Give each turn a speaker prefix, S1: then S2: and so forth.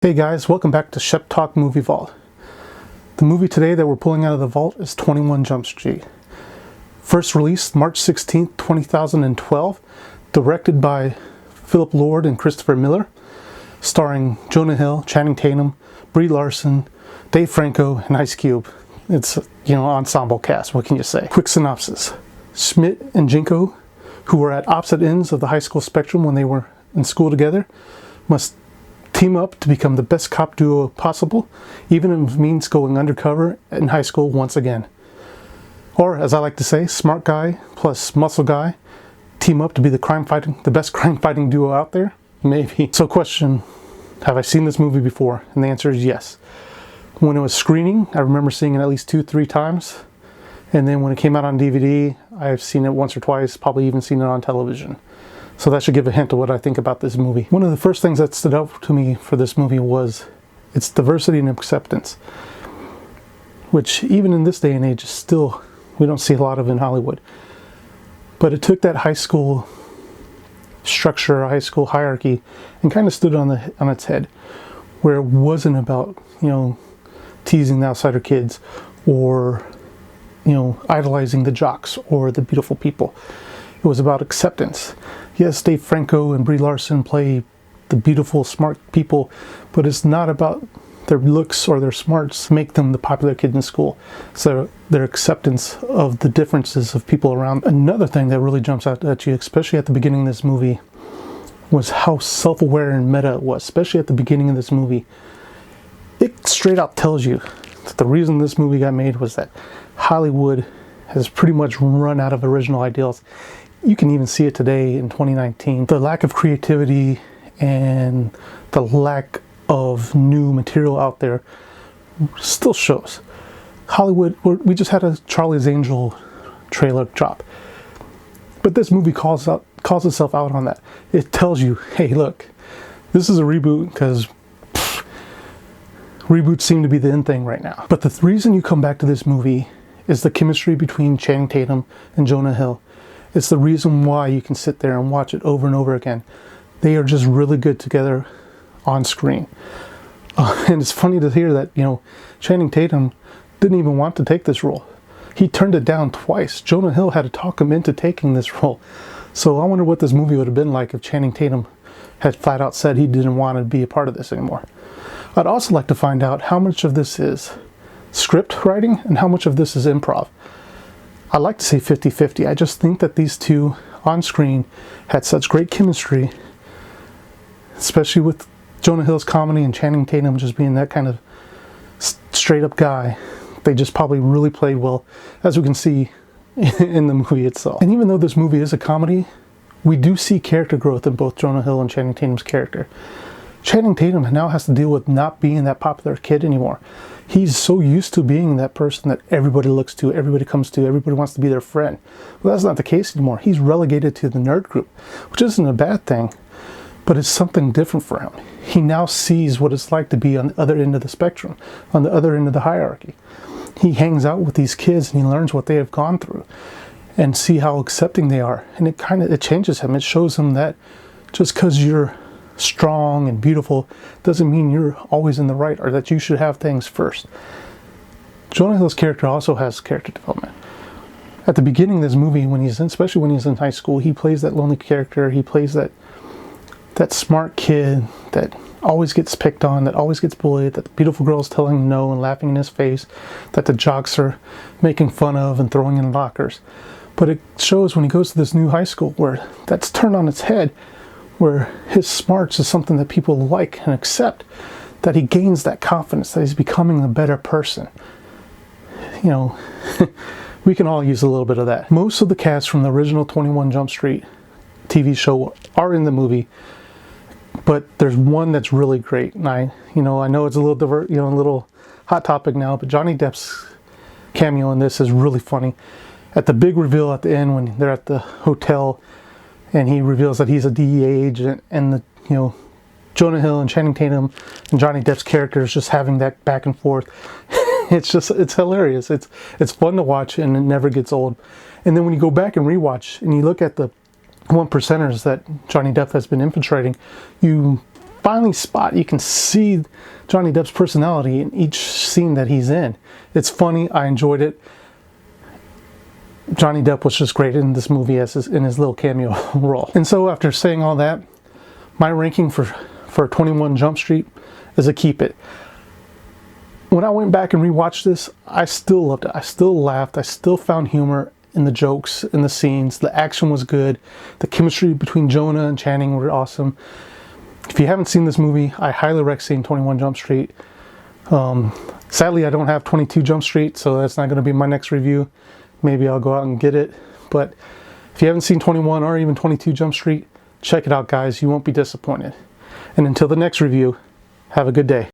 S1: Hey guys, welcome back to Shep Talk Movie Vault. The movie today that we're pulling out of the vault is 21 Jump Street. First released March 16th, 2012, directed by Philip Lord and Christopher Miller, starring Jonah Hill, Channing Tatum, Brie Larson, Dave Franco, and Ice Cube. It's, ensemble cast, what can you say? Quick synopsis. Schmidt and Jinko, who were at opposite ends of the high school spectrum when they were in school together, must team up to become the best cop duo possible, even if it means going undercover in high school once again. Or, as I like to say, smart guy plus muscle guy team up to be the best crime fighting duo out there? Maybe. So question, have I seen this movie before? And the answer is yes. When it was screening, I remember seeing it at least 2-3 times. And then when it came out on DVD, I've seen it once or twice, probably even seen it on television. So that should give a hint of what I think about this movie. One of the first things that stood out to me for this movie was its diversity and acceptance, which even in this day and age is still, we don't see a lot of in Hollywood. But it took that high school structure, high school hierarchy, and kind of stood on its head, where it wasn't about, teasing the outsider kids or, idolizing the jocks or the beautiful people. It was about acceptance. Yes, Dave Franco and Brie Larson play the beautiful, smart people, but it's not about their looks or their smarts make them the popular kid in school. So their acceptance of the differences of people around. Another thing that really jumps out at you, especially at the beginning of this movie, was how self-aware and meta it was, especially at the beginning of this movie. It straight out tells you that the reason this movie got made was that Hollywood has pretty much run out of original ideals. You can even see it today in 2019. The lack of creativity and the lack of new material out there still shows. Hollywood, we just had a Charlie's Angel trailer drop. But this movie calls itself out on that. It tells you, hey, look, this is a reboot because reboots seem to be the in thing right now. But the reason you come back to this movie is the chemistry between Channing Tatum and Jonah Hill. It's the reason why you can sit there and watch it over and over again. They are just really good together on screen. And it's funny to hear that, Channing Tatum didn't even want to take this role. He turned it down twice. Jonah Hill had to talk him into taking this role. So I wonder what this movie would have been like if Channing Tatum had flat out said he didn't want to be a part of this anymore. I'd also like to find out how much of this is script writing and how much of this is improv. I like to say 50-50. I just think that these two on screen had such great chemistry, especially with Jonah Hill's comedy and Channing Tatum just being that kind of straight up guy. They just probably really played well, as we can see in the movie itself. And even though this movie is a comedy, we do see character growth in both Jonah Hill and Channing Tatum's character. Channing Tatum now has to deal with not being that popular kid anymore. He's so used to being that person that everybody looks to, everybody comes to, everybody wants to be their friend. Well, that's not the case anymore. He's relegated to the nerd group, which isn't a bad thing, but it's something different for him. He now sees what it's like to be on the other end of the spectrum, on the other end of the hierarchy. He hangs out with these kids and he learns what they have gone through and see how accepting they are. And it changes him. It shows him that just because you're strong and beautiful doesn't mean you're always in the right or that you should have things first. Jonah Hill's character also has character development. At the beginning of this movie, especially when he's in high school, he plays that lonely character. He plays that smart kid that always gets picked on, that always gets bullied, that the beautiful girl's telling him no and laughing in his face, that the jocks are making fun of and throwing in lockers. But it shows when he goes to this new high school where that's turned on its head, where his smarts is something that people like and accept, that he gains that confidence, that he's becoming a better person. We can all use a little bit of that. Most of the cast from the original 21 Jump Street TV show are in the movie, but there's one that's really great. And I know it's a little a little hot topic now, but Johnny Depp's cameo in this is really funny. At the big reveal at the end when they're at the hotel and he reveals that he's a DEA agent, and Jonah Hill and Channing Tatum and Johnny Depp's characters just having that back and forth. It's hilarious. It's fun to watch and it never gets old. And then when you go back and rewatch and you look at the one percenters that Johnny Depp has been infiltrating, you finally spot, you can see Johnny Depp's personality in each scene that he's in. It's funny. I enjoyed it. Johnny Depp was just great in this movie in his little cameo role. And so after saying all that, my ranking for 21 Jump Street is a keep it. When I went back and rewatched this, I still loved it. I still laughed. I still found humor in the jokes, in the scenes. The action was good. The chemistry between Jonah and Channing were awesome. If you haven't seen this movie, I highly recommend seeing 21 Jump Street. Sadly, I don't have 22 Jump Street, so that's not going to be my next review. Maybe I'll go out and get it. But if you haven't seen 21 or even 22 Jump Street, check it out, guys. You won't be disappointed. And until the next review, have a good day.